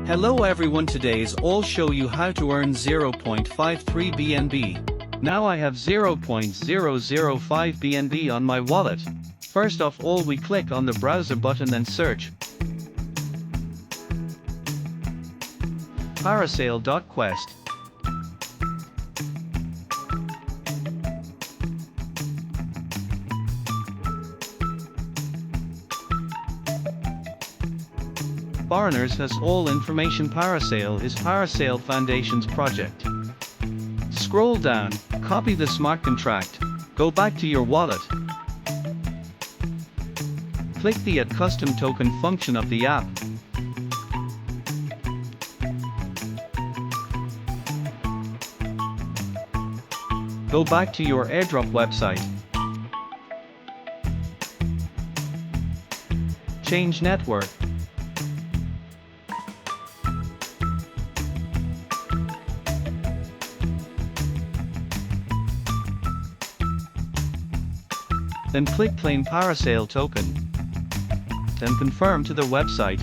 Hello everyone, today's I'll show you how to earn 0.53 BNB. Now I have 0.005 BNB on my wallet. First of all, we click on the browser button and search Parasail.quest. Foreigners has all information. Parasail is Parasail Foundation's project. Scroll down, copy the smart contract, go back to your wallet. Click the Add Custom Token function of the app. Go back to your airdrop website. Change network. Then click Claim Parasail token. Then confirm to the website.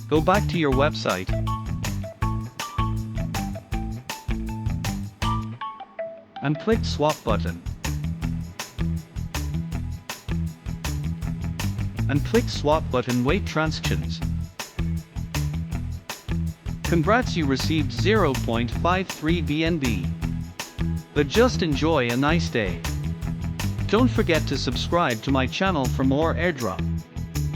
Go back to your website. And click Swap button. And click Swap button, wait transactions. Congrats, you received 0.53 BNB. But just enjoy a nice day. Don't forget to subscribe to my channel for more airdrop.